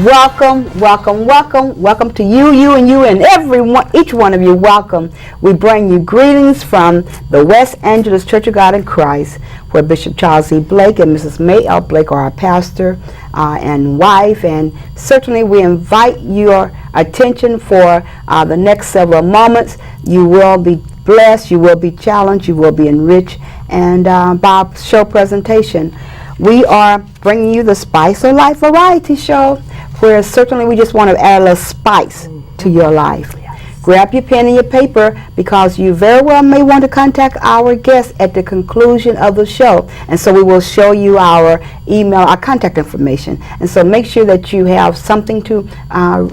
Welcome to you, and everyone, each one of you. Welcome. We bring you greetings from the West Angeles Church of God in Christ, where Bishop Charles E. Blake and Mrs. May L. Blake are our pastor and wife, and certainly we invite your attention for the next several moments. You will be blessed, you will be challenged, you will be enriched, and by our show presentation. We are bringing you the Spice of Life variety show, where certainly we just want to add a little spice to your life. Yes. Grab your pen and your paper, because you very well may want to contact our guests at the conclusion of the show. And so we will show you our email, our contact information. And so make sure that you have something to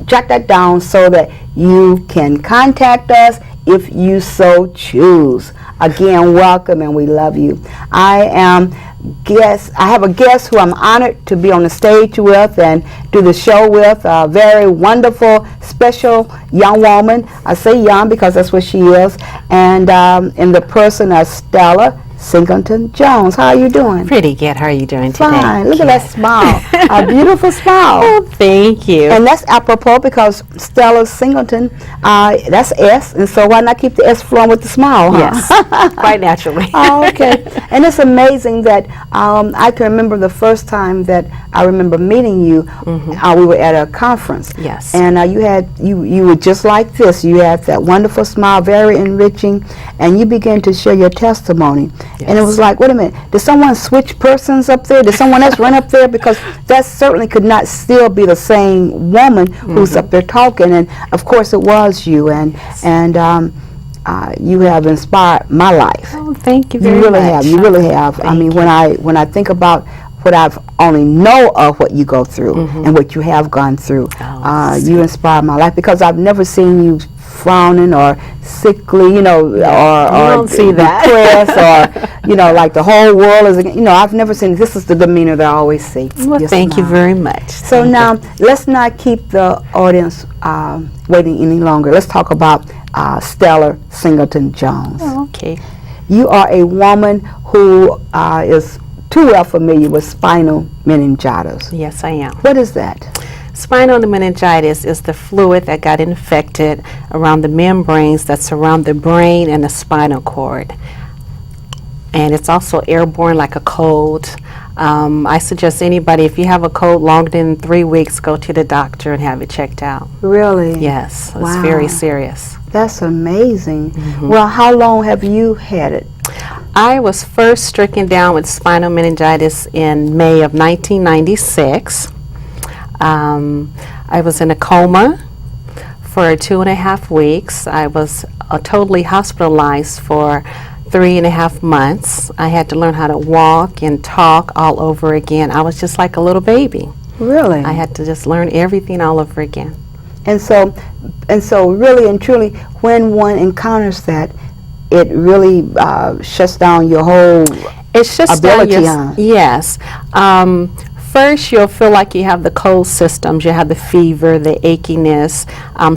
jot that down so that you can contact us if you so choose. Again, welcome, and we love you. I have a guest who I'm honored to be on the stage with and do the show with, a very wonderful, special young woman. I say young because that's what she is, and in the person of Stella Singleton Jones. How are you doing? Pretty good. How are you doing today? Fine. Look at that smile. A beautiful smile. Oh, thank you. And that's apropos, because Stella Singleton, that's S, and so why not keep the S flowing with the smile, huh? Yes, quite naturally. Oh, okay. And it's amazing that I can remember the first time that I remember meeting you. We were at a conference. Yes. And you were just like this. You had that wonderful smile, very enriching, and you began to share your testimony. Yes. And it was like, wait a minute, did someone switch persons up there? Did someone else run up there? Because that certainly could not still be the same woman who's up there talking. And of course it was you, and you have inspired my life. Oh, thank you very much. You really have. I mean, when I think about what I've only know of what you go through and what you have gone through, you inspire my life, because I've never seen you frowning or sickly, or don't see that. Depressed, or like the whole world is. I've never seen. This is the demeanor that I always see. Well, thank you very much. So now let's not keep the audience waiting any longer. Let's talk about Stella Singleton Jones. Oh, okay. You are a woman who is too well familiar with spinal meningitis. Yes, I am. What is that? Spinal meningitis is the fluid that got infected around the membranes that surround the brain and the spinal cord. And it's also airborne like a cold. I suggest anybody, if you have a cold longer than 3 weeks, go to the doctor and have it checked out. Really? Yes, wow. It's very serious. That's amazing. Well, how long have you had it? I was first stricken down with spinal meningitis in May of 1996. I was in a coma for 2.5 weeks. I was totally hospitalized for 3.5 months. I had to learn how to walk and talk all over again. I was just like a little baby. Really? I had to just learn everything all over again. And so really and truly, when one encounters that, it really shuts down your whole ability. Yes. First, you'll feel like you have the cold symptoms. You have the fever, the achiness.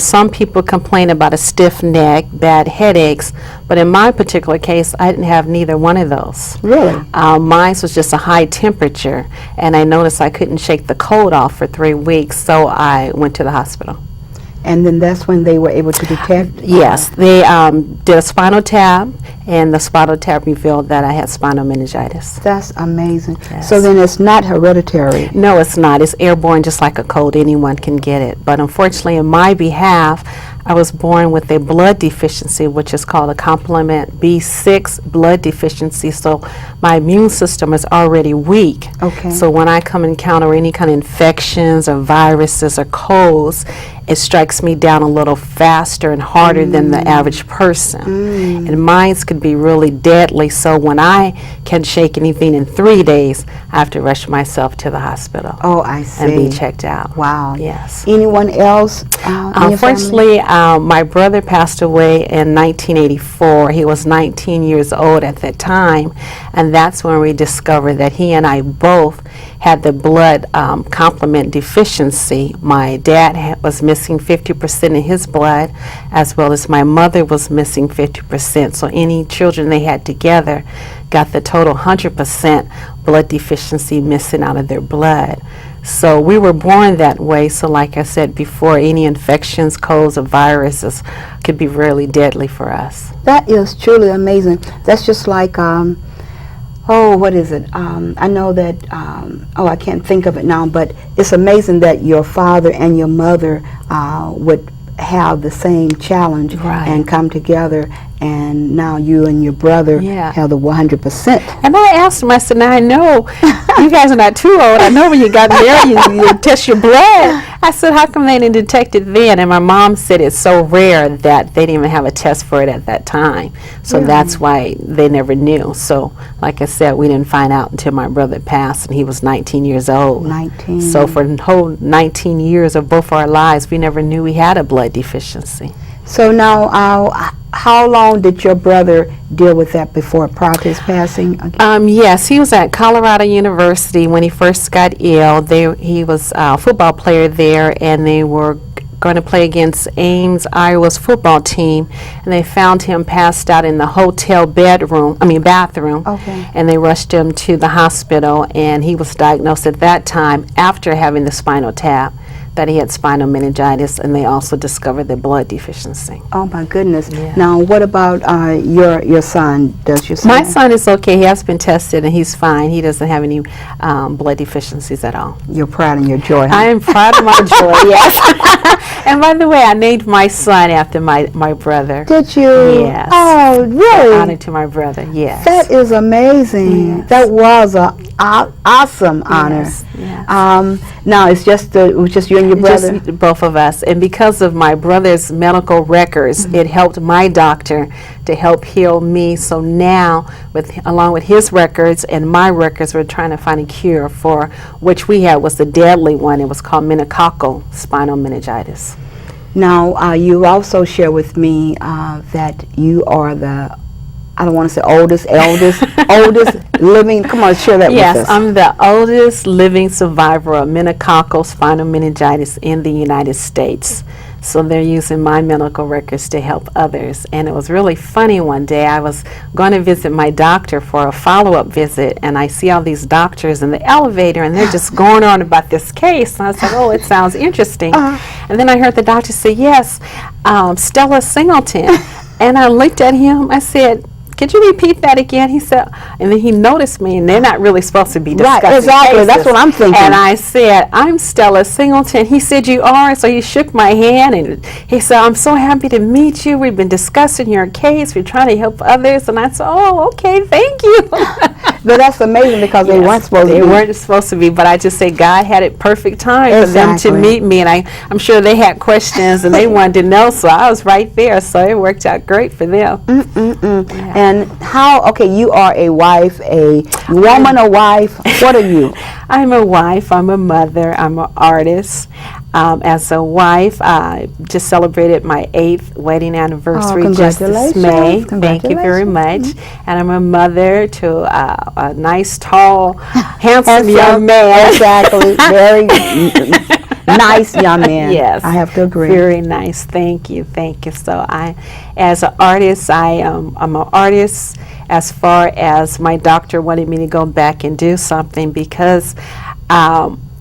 Some people complain about a stiff neck, bad headaches, but in my particular case, I didn't have neither one of those. Really? Mine was just a high temperature, and I noticed I couldn't shake the cold off for 3 weeks, so I went to the hospital. And then that's when they were able to detect? Yes, they did a spinal tap, and the spinal tap revealed that I had spinal meningitis. That's amazing. Yes. So then it's not hereditary? No, it's not. It's airborne just like a cold. Anyone can get it. But unfortunately, in my behalf, I was born with a blood deficiency, which is called a complement B6 blood deficiency. So my immune system is already weak. Okay. So when I come encounter any kind of infections or viruses or colds, it strikes me down a little faster and harder than the average person. And mine could be really deadly. So when I can shake anything in 3 days, I have to rush myself to the hospital. Oh, I see. And be checked out. Wow. Yes. Anyone else? Unfortunately, my brother passed away in 1984. He was 19 years old at that time, and that's when we discovered that he and I both had the blood complement deficiency. My dad was missing 50% in his blood, as well as my mother was missing 50%. So any children they had together got the total 100% blood deficiency missing out of their blood. So we were born that way. So like I said before, any infections, colds, or viruses could be really deadly for us. That is truly amazing. That's just like, what is it? I know that, I can't think of it now, but it's amazing that your father and your mother would have the same challenge and come together, and now you and your brother have the 100%. And I asked him, I said, now I know you guys are not too old. I know when you got married, you test your blood. I said, how come they didn't detect it then? And my mom said it's so rare that they didn't even have a test for it at that time. So that's why they never knew. So like I said, we didn't find out until my brother passed, and he was 19 years old. 19. So for the whole 19 years of both our lives, we never knew we had a blood deficiency. So now, how long did your brother deal with that prior to his passing? Yes, he was at Colorado University when he first got ill. He was a football player there, and they were going to play against Ames, Iowa's football team, and they found him passed out in the hotel bathroom, and they rushed him to the hospital, and he was diagnosed at that time after having the spinal tap that he had spinal meningitis, and they also discovered the blood deficiency. Oh my goodness. Yeah. Now what about your son? Does your son? My son is okay. He has been tested and he's fine. He doesn't have any blood deficiencies at all. You're proud of your joy, huh? I am proud of my joy, yes. And by the way, I named my son after my brother. Did you? Yes. Oh, really? Honor to my brother, yes. That is amazing. Yes. That was an awesome honor. Yes. Now it's just you and your brother? Just both of us. And because of my brother's medical records, it helped my doctor to help heal me. So now, along with his records and my records, we're trying to find a cure for which we had was the deadly one. It was called meningococcal spinal meningitis. Now, you also share with me that you are the, I don't want to say oldest living. Come on, share that with us. Yes, I'm the oldest living survivor of meningococcal spinal meningitis in the United States. So they're using my medical records to help others. And it was really funny one day. I was going to visit my doctor for a follow-up visit, and I see all these doctors in the elevator, and they're just going on about this case. And I was like, oh, it sounds interesting. And then I heard the doctor say, yes, Stella Singleton. And I looked at him. I said, could you repeat that again? He said, and then he noticed me, and they're not really supposed to be discussing exactly. cases. That's what I'm thinking. And I said, I'm Stella Singleton. He said, you are? So he shook my hand, and he said, I'm so happy to meet you. We've been discussing your case. We're trying to help others. And I said, oh, okay, thank you. But that's amazing because they weren't supposed to be. They weren't supposed to be, but I just say God had it perfect time for them to meet me, and I'm sure they had questions and they wanted to know, so I was right there, so it worked out great for them. And how, you are a wife, a woman, a wife, what are you? I'm a wife, I'm a mother, I'm an artist. As a wife, I just celebrated my 8th wedding anniversary just this May. Thank you very much. And I'm a mother to a nice, tall, handsome young man. Exactly. Very nice young man. Yes. I have to agree. Very nice. Thank you. Thank you. So as an artist, I'm an artist as far as my doctor wanted me to go back and do something because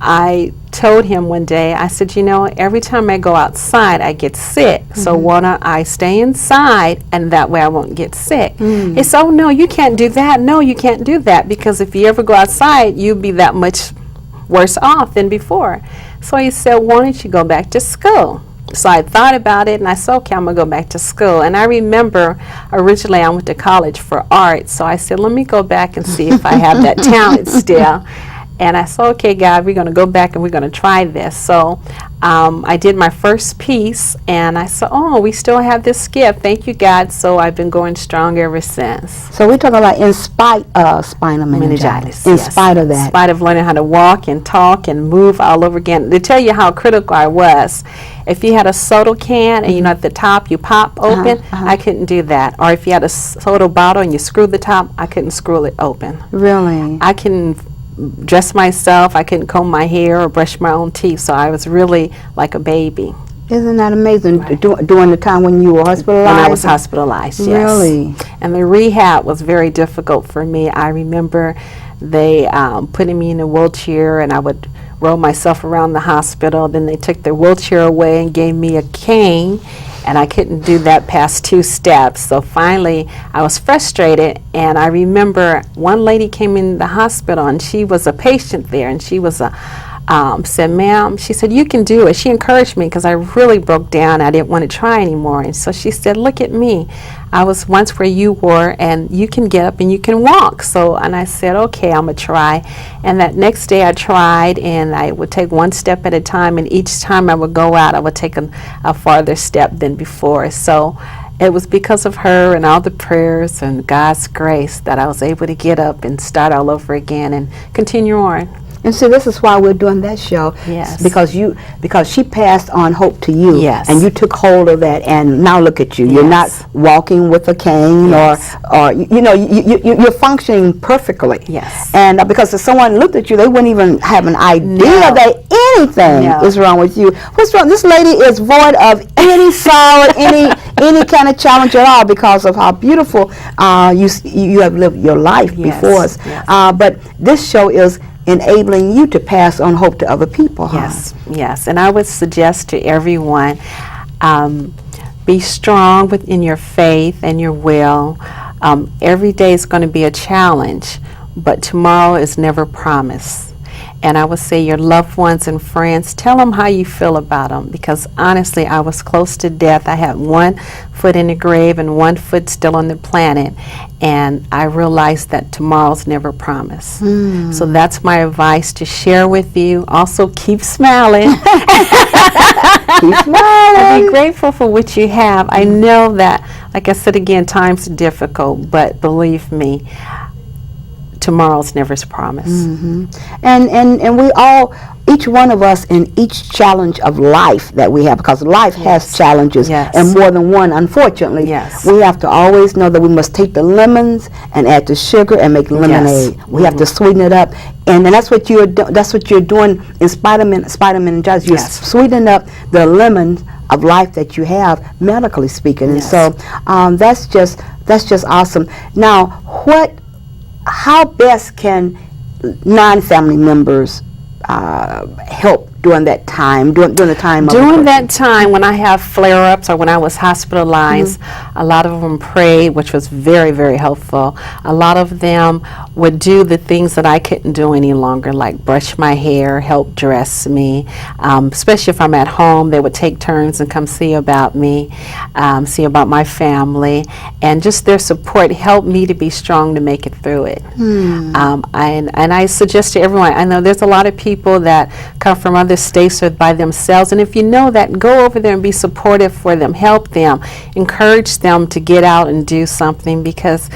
I told him one day, I said, every time I go outside, I get sick. So why don't I stay inside, and that way I won't get sick. He said, oh, no, you can't do that. No, you can't do that, because if you ever go outside, you'll be that much worse off than before. So he said, why don't you go back to school? So I thought about it, and I said, okay, I'm going to go back to school. And I remember originally I went to college for art, so I said, let me go back and see if I have that talent still. And I said, okay, God, we're going to go back and we're going to try this. So I did my first piece, and I said, oh, we still have this gift. Thank you, God. So I've been going strong ever since. So we're talking about in spite of spinal meningitis. In spite of that. In spite of learning how to walk and talk and move all over again. To tell you how critical I was, if you had a soda can and at the top you pop open, I couldn't do that. Or if you had a soda bottle and you screw the top, I couldn't screw it open. Really? I can dress myself, I couldn't comb my hair or brush my own teeth, so I was really like a baby. Isn't that amazing? Right. During the time when you were hospitalized? When I was hospitalized, yes. Really? And the rehab was very difficult for me. I remember they putting me in a wheelchair, and I would rolled myself around the hospital. Then they took the wheelchair away and gave me a cane, and I couldn't do that past 2 steps. So finally, I was frustrated, and I remember one lady came in the hospital, and she was a patient there, and she was said, "Ma'am," she said, "you can do it." She encouraged me because I really broke down. I didn't want to try anymore. And so she said, "Look at me. I was once where you were, and you can get up and you can walk." So, and I said, "Okay, I'm going to try." And that next day I tried, and I would take 1 step at a time, and each time I would go out, I would take a farther step than before. So it was because of her and all the prayers and God's grace that I was able to get up and start all over again and continue on. And so this is why we're doing that show. Yes. Because she passed on hope to you. Yes. And you took hold of that, and now look at you. You're not Yes. walking with a cane, Yes. or you're functioning perfectly. Yes. And because if someone looked at you, they wouldn't even have an idea No. that anything No. is wrong with you. What's wrong? This lady is void of any sorrow, any kind of challenge at all, because of how beautiful you have lived your life Yes. before us. Yes. But this show is enabling you to pass on hope to other people. Yes, yes. And I would suggest to everyone, be strong within your faith and your will. Every day is going to be a challenge, but tomorrow is never promised. And I would say your loved ones and friends, tell them how you feel about them, because honestly, I was close to death. I had 1 foot in the grave and 1 foot still on the planet, and I realized that tomorrow's never promised. So that's my advice to share with you. Also, keep smiling. Keep smiling. And be grateful for what you have. I know that, like I said again, times are difficult, but believe me, tomorrow's never promised. And we all, each one of us, in each challenge of life that we have, because life has challenges, Yes. and more than one, unfortunately. Yes. We have to always know that we must take the lemons and add the sugar and make lemonade. We have to sweeten it up, and that's what you're doing in Spinal Meningitis. You're Yes. sweetening up the lemons of life that you have, medically speaking. And Yes. so that's just awesome. Now, how best can non-family members help during that time, during the time of During that time, when I have flare-ups or when I was hospitalized, a lot of them prayed, which was very, very helpful. A lot of them would do the things that I couldn't do any longer, like brush my hair, help dress me. Especially if I'm at home, they would take turns and come see about me, see about my family, and just their support helped me to be strong to make it through it. And I suggest to everyone, I know there's a lot of people that come from other states or by themselves, and if you know that, go over there and be supportive for them, help them, encourage them to get out and do something, because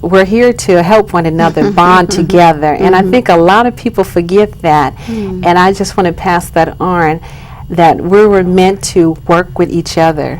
we're here to help one another, bond together, and I think a lot of people forget that, and I just want to pass that on, that we were meant to work with each other,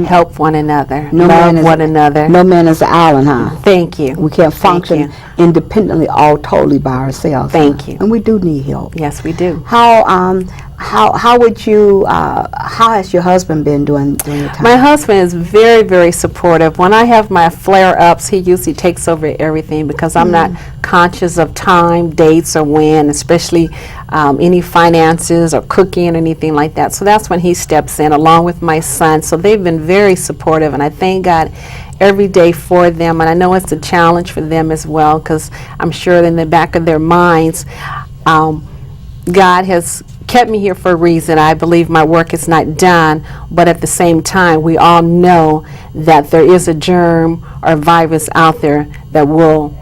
help one another, love one another. No man is an island, huh? Thank you. We can't function independently, all totally by ourselves. Thank you. And we do need help. Yes, we do. How would you? How has your husband been during the time? My husband is very, very supportive. When I have my flare-ups, he usually takes over everything, because I'm not conscious of time, dates, or when, especially any finances or cooking or anything like that. So that's when he steps in, along with my son. So they've been very supportive, and I thank God every day for them. And I know it's a challenge for them as well, because I'm sure in the back of their minds, God has kept me here for a reason. I believe my work is not done, but at the same time, we all know that there is a germ or virus out there that will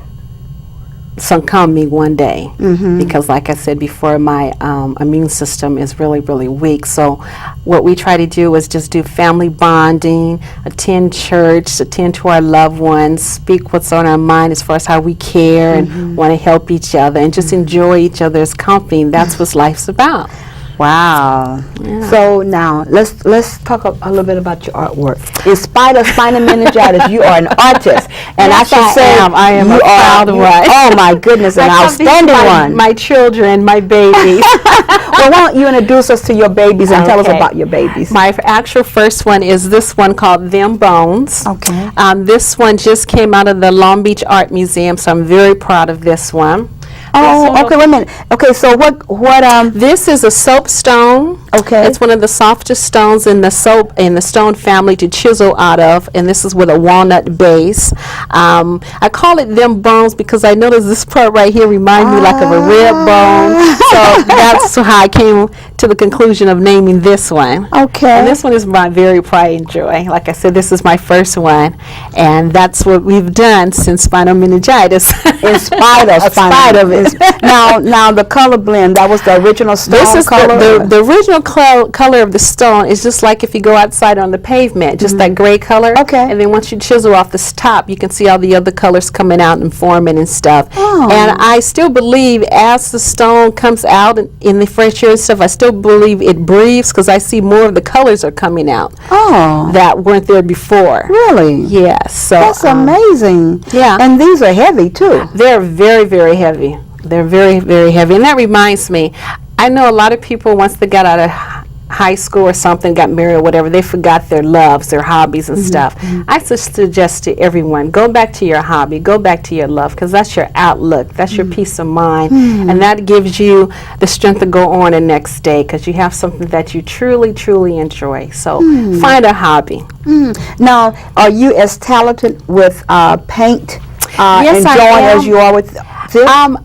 succumb me one day, because like I said before, my immune system is really, really weak. So what we try to do is just do family bonding, attend church, attend to our loved ones, speak what's on our mind as far as how we care and want to help each other, and just enjoy each other's company. That's what life's about. Wow. Yeah. So now let's talk a little bit about your artwork. In spite of spinal meningitis, you are an artist, and Yes, I should say I am a proud one. Oh my goodness, an outstanding one. My children, my babies. Well, why don't you introduce us to your babies and tell us Okay. about your babies? My actual first one is this one called Them Bones. Okay. This one just came out of the Long Beach Art Museum, so I'm very proud of this one. Oh, okay, wait a minute. Okay, so what This is a soap stone. Okay. It's one of the softest stones in the stone family to chisel out of, and this is with a walnut base. I call it them bones because I noticed this part right here reminds me like of a rib bone. So that's how I came to the conclusion of naming this one. Okay. And this one is my very pride and joy. Like I said, this is my first one, and that's what we've done since spinal meningitis. In spite of it. Now the color blend, that was the original stone This is color? the original color of the stone is just like if you go outside on the pavement, just that gray color. Okay. And then once you chisel off the top, you can see all the other colors coming out and forming and stuff. Oh. And I still believe as the stone comes out in the fresh air and stuff, I still believe it breathes because I see more of the colors are coming out that weren't there before. Really? Yes. So That's amazing. yeah. And these are heavy too. They're very, very heavy. They're very, very heavy. And that reminds me, I know a lot of people, once they got out of high school or something, got married or whatever, they forgot their loves, their hobbies and stuff. I suggest to everyone, go back to your hobby, go back to your love, because that's your outlook, that's your peace of mind, and that gives you the strength to go on the next day because you have something that you truly, truly enjoy. So find a hobby. Now, are you as talented with paint Yes, and I drawing am. as you are with this?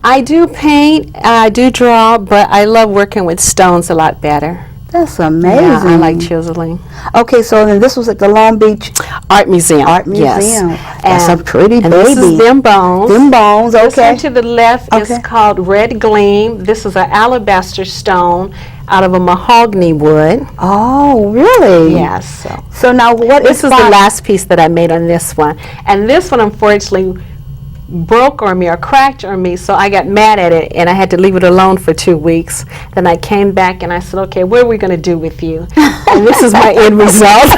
I do paint, I do draw, but I love working with stones a lot better. That's amazing. Yeah, I like chiseling. Okay, so then this was at the Long Beach Art Museum. Art Yes. Museum. That's a pretty and baby. this is them bones. Them bones, This one okay. to the left Okay. is called Red Gleam. This is an alabaster stone out of a mahogany wood. Oh, really? Yes. So now what This is the last piece that I made on this one. And this one, unfortunately, broke on me or cracked on me, so I got mad at it and I had to leave it alone for 2 weeks. Then I came back and I said, okay, what are we going to do with you? And this is my end result.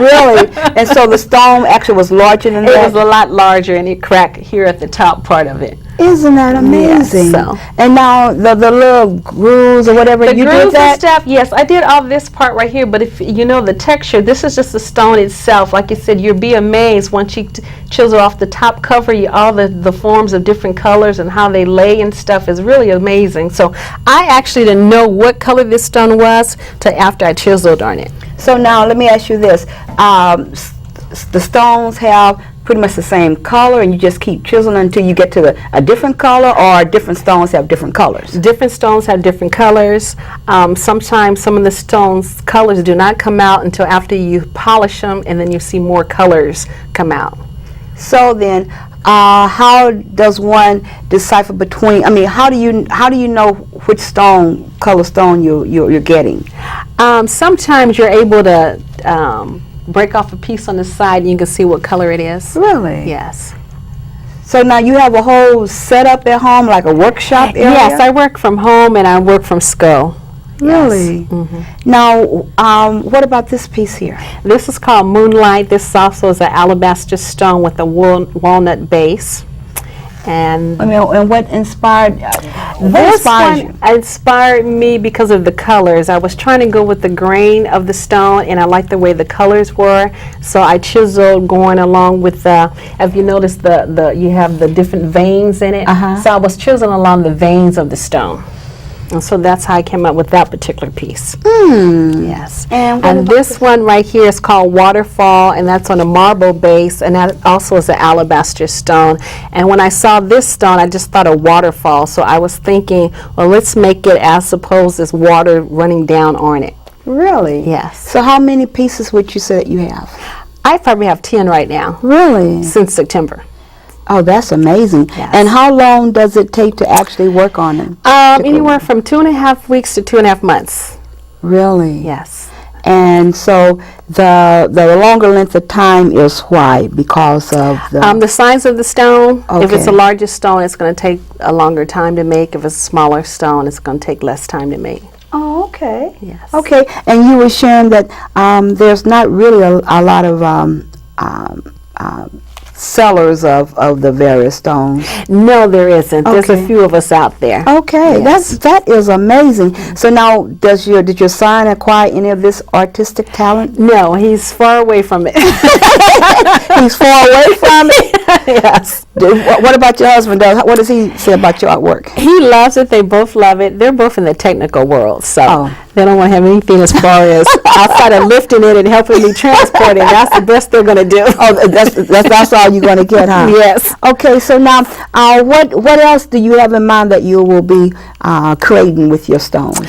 Really? And so the stone actually was larger than It that? was a lot larger and it cracked here at the top part of it. Isn't that amazing? Yes, so. And now the little grooves or whatever, The you grooves did that? and stuff, yes, I did all this part right here, but if you know the texture, this is just the stone itself. Like you said, you'll be amazed once you chisel off the top cover, all the forms of different colors and how they lay and stuff is really amazing. So I actually didn't know what color this stone was till after I chiseled on it. So now let me ask you this. The stones have pretty much the same color and you just keep chiseling until you get to a different color, or different stones have different colors? Different stones have different colors. Sometimes some of the stones' colors do not come out until after you polish them, and then you see more colors come out. So then, how does one decipher between? I mean, how do you know which color stone you're getting? Sometimes you're able to break off a piece on the side and you can see what color it is. Really? Yes. So now you have a whole setup at home, like a workshop area? Yes, I work from home and I work from school. Really? Yes. Now, what about this piece here? This is called Moonlight. This also is an alabaster stone with a walnut base. And I mean, and what inspired? this one inspired me because of the colors. I was trying to go with the grain of the stone, and I liked the way the colors were. So I chiseled going along with the. If you notice, you have the different veins in it. So I was chiseling along the veins of the stone. And so that's how I came up with that particular piece. Yes. And this one right here is called Waterfall, and that's on a marble base, and that also is an alabaster stone. And when I saw this stone, I just thought of waterfall. So I was thinking, well, let's make it as suppose as water running down on it. Really? Yes. So how many pieces would you say that you have? I probably have 10 right now. Really? Since September. Oh, that's amazing. Yes. And how long does it take to actually work on them? Anywhere from 2.5 weeks to 2.5 months. Really? Yes. And so the longer length of time is why? Because of the size of the stone. Okay. If it's a larger stone, it's going to take a longer time to make. If it's a smaller stone, it's going to take less time to make. Oh, okay. Yes. Okay, and you were sharing that there's not really a lot of sellers of the various stones. No, there isn't. There's Okay. a few of us out there. Okay, Yes. that is amazing. So now, did your son acquire any of this artistic talent? No, he's far away from it. He's far away from it. Yes. What about your husband, though? What does he say about your artwork? He loves it. They both love it. They're both in the technical world, so they don't want to have anything as far as outside of lifting it and helping me transport it. That's the best they're going to do. Oh, that's all you're going to get, huh? Yes. Okay, so now, what else do you have in mind that you will be creating with your stones?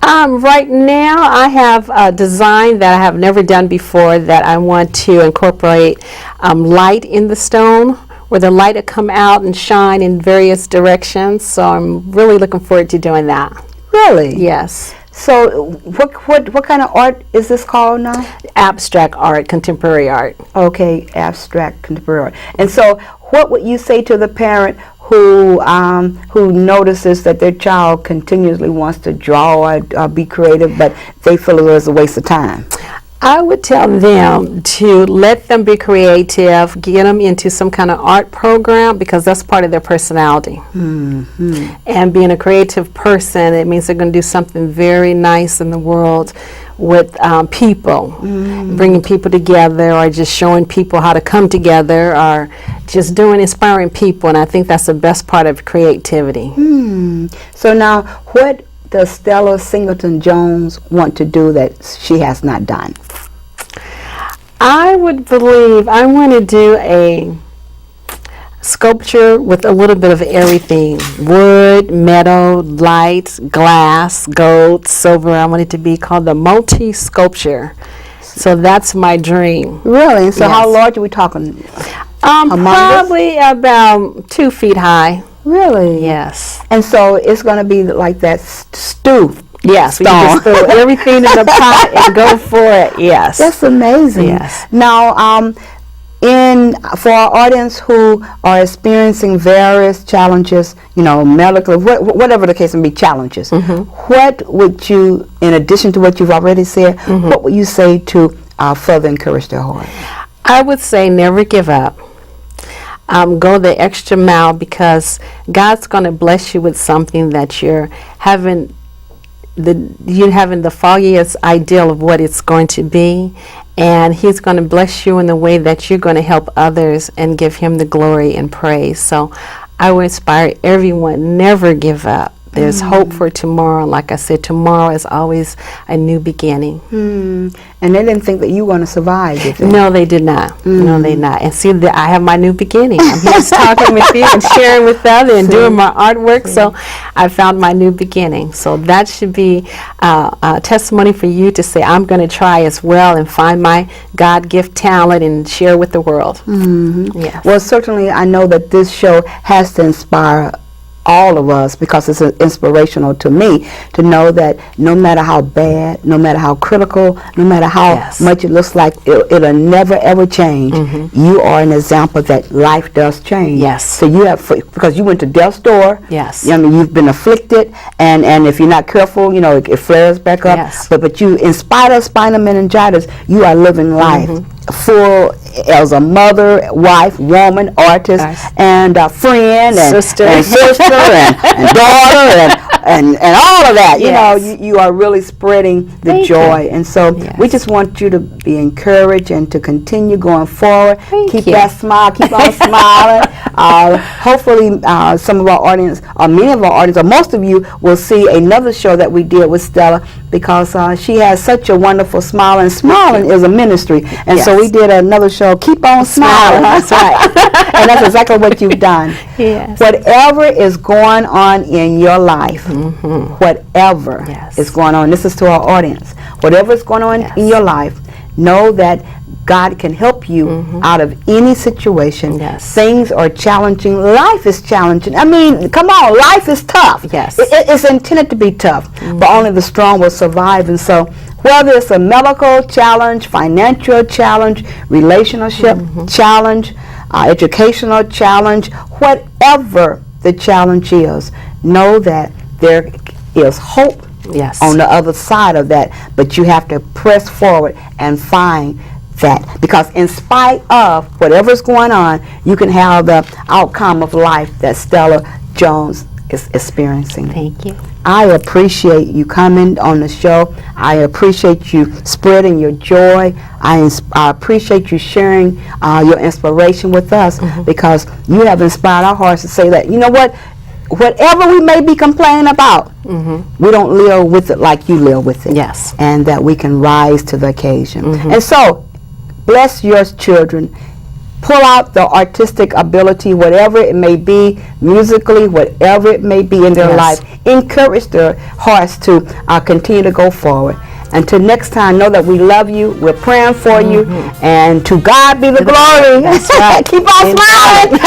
Right now, I have a design that I have never done before that I want to incorporate light in the stone, where the light will come out and shine in various directions. So I'm really looking forward to doing that. Really? Yes. So what kind of art is this called now? Abstract art, contemporary art. Okay, abstract contemporary art. And so what would you say to the parent who notices that their child continuously wants to draw or be creative, but they feel it is a waste of time? I would tell them to let them be creative, get them into some kind of art program, because that's part of their personality. Mm-hmm. And being a creative person, it means they're going to do something very nice in the world with people, bringing people together, or just showing people how to come together, or just inspiring people. And I think that's the best part of creativity. So now, what does Stella Singleton Jones want to do that she has not done? I would believe I want to do a sculpture with a little bit of everything: wood, metal, lights, glass, gold, silver. I want it to be called the multi-sculpture. So that's my dream. Really? So Yes. how large are we talking? Probably about 2 feet high. Really? Yes. And so it's going to be like that stew. Yes, we can just throw everything in the pot and go for it. Yes. That's amazing. Yes. Now, for our audience who are experiencing various challenges, medical, whatever the case may be, challenges, what would you, in addition to what you've already said, what would you say to further encourage their heart? I would say never give up. Go the extra mile, because God's going to bless you with something that you're having the foggiest ideal of what it's going to be, and He's going to bless you in the way that you're going to help others and give Him the glory and praise. So I would inspire everyone, never give up. There's hope for tomorrow. Like I said, tomorrow is always a new beginning. And they didn't think that you were going to survive, did they? No, they did not. No, they not. And see, I have my new beginning. I'm here just talking with you and sharing with others and doing my artwork. So I found my new beginning. So that should be a testimony for you to say, I'm going to try as well and find my God-gift talent and share with the world. Yes. Well, certainly I know that this show has to inspire all of us, because it's inspirational to me to know that no matter how bad, no matter how critical, no matter how much it looks like it'll never ever change, you are an example that life does change. Yes. So you have, because you went to death's door. Yes. I mean, you've been afflicted, and if you're not careful, it flares back up. Yes. But you, in spite of spinal meningitis, you are living life full as a mother, wife, woman, artist, and a friend, and sister, and daughter, and all of that. You are really spreading the joy. And so we just want you to be encouraged and to continue going forward. Keep that smile, keep on smiling. Hopefully some of our audience, or many of our audience, or most of you will see another show that we did with Stella, because she has such a wonderful smile, and smiling is a ministry. And so we did another show, Keep On Smiling. That's right. And that's exactly what you've done. Yes. Whatever is going on in your life, whatever is going on, this is to our audience, whatever is going on in your life, know that God can help you out of any situation. Things are challenging. Life is challenging. I mean, come on, life is tough. It's intended to be tough, but only the strong will survive. And so whether it's a medical challenge, financial challenge, relationship challenge, educational challenge, whatever the challenge is, know that there is hope on the other side of that, but you have to press forward and find that, because in spite of whatever's going on, you can have the outcome of life that Stella Jones is experiencing. Thank you. I appreciate you coming on the show. I appreciate you spreading your joy. I appreciate you sharing your inspiration with us, because you have inspired our hearts to say that, you know what, whatever we may be complaining about, we don't live with it like you live with it. Yes. And that we can rise to the occasion. And so, bless your children. Pull out the artistic ability, whatever it may be, musically, whatever it may be in their life. Encourage their hearts to continue to go forward. Until next time, know that we love you. We're praying for you. And to God be the glory. That's right. Keep on smiling.